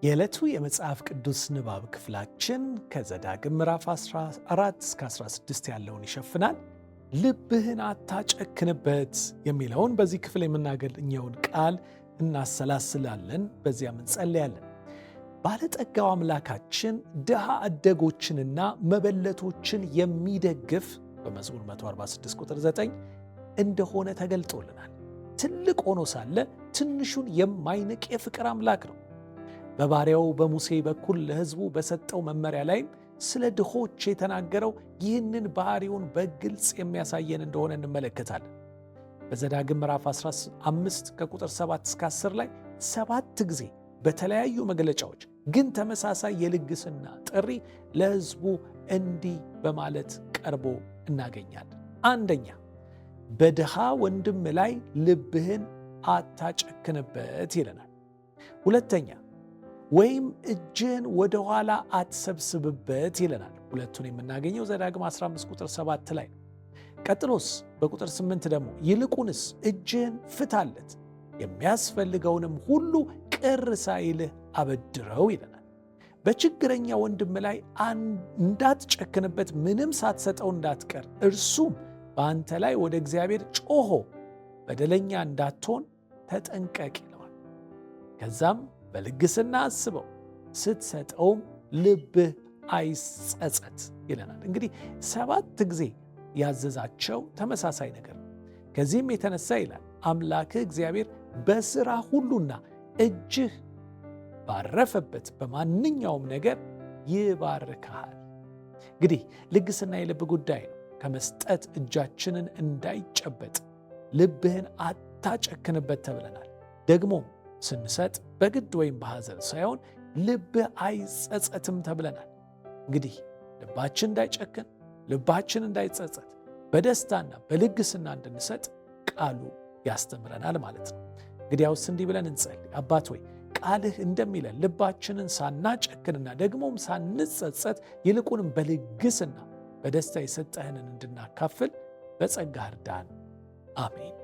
የዕለቱ የመጽሐፍ ቅዱስ ንባብ ክፍላችን ከዘዳግም ምዕራፍ 14 እስከ 16 ያለውን ይሸፍናል። ልብህን አታጨክንበት የሚለውን በዚህ ክፍል የምናገኘውን ቃል እናሰላስላለን፣ በዚያም እንጸልያለን። ባለጠጋው አምላካችን ድሃ አደጎችንና መበለቶችን የሚደግፍ በመዝሙር 146 ቁጥር 9 እንደሆነ ተገልጦልናል። ትልቅ ሆኖ ሳለ ትንሹን የማይንቅ የፍቅር አምላክ ነው። በባሪያው በሙሴ በኩል ለሕዝቡ በሰጠው መመሪያ ላይም ስለ ድሆች የተናገረው ይህንን ባህሪውን በግልጽ የሚያሳየን እንደሆነ እንመለከታለን። በዘዳግም ምዕራፍ 15 ከቁጥር 7 እስከ 10 ላይ 7 ጊዜ በተለያዩ መግለጫዎች ግን ተመሳሳይ የልግስና ጥሪ ለሕዝቡ እንዲህ በማለት ቀርቦ እናገኛለን። አንደኛ፣ በድሃ ወንድም ላይ ልብህን አታጨክንበት ይለናል። ሁለተኛ፣ ወይም እጅህን ወደ ኋላ አትሰብስብበት ይለናል። ሁለቱን የምናገኘው ዘዳግም 15 ቁጥር 7 ላይ ነው። ቀጥሎስ በቁጥር 8 ደግሞ ይልቁንስ እጅህን ፍታለት፣ የሚያስፈልገውንም ሁሉ ቅር ሳይልህ አበድረው ይለናል። በችግረኛ ወንድም ላይ እንዳትጨክንበት፣ ምንም ሳትሰጠው እንዳትቀር፣ እርሱም በአንተ ላይ ወደ እግዚአብሔር ጮሆ በደለኛ እንዳትሆን ተጠንቀቅ ይለዋል። ከዛም በልግስና አስበው፣ ስትሰጠውም ልብህ አይጸጸት ይለናል። እንግዲህ 7 ጊዜ ያዘዛቸው ተመሳሳይ ነገር ነው። ከዚህም የተነሳ ይላል አምላክህ እግዚአብሔር በሥራ ሁሉና እጅህ ባረፈበት በማንኛውም ነገር ይባርክሃል። እንግዲህ ልግስና የልብ ጉዳይ ነው። ከመስጠት እጃችንን እንዳይጨበጥ ልብህን አታጨክንበት ተብለናል። ደግሞም ስንሰጥ በግድ ወይም በሐዘን ሳይሆን ልብህ አይጸጸትም ተብለናል። እንግዲህ ልባችን እንዳይጨክን፣ ልባችን እንዳይጸጸት በደስታና በልግስና እንድንሰጥ ቃሉ ያስተምረናል ማለት ነው። እንግዲያውስ እንዲህ ብለን እንጸልይ። አባት ሆይ ቃልህ እንደሚለን ልባችንን ሳናጨክንና ደግሞም ሳንጸጸት ይልቁንም በልግስና በደስታ የሰጠህንን እንድናካፍል በጸጋህ እርዳን። አሜን።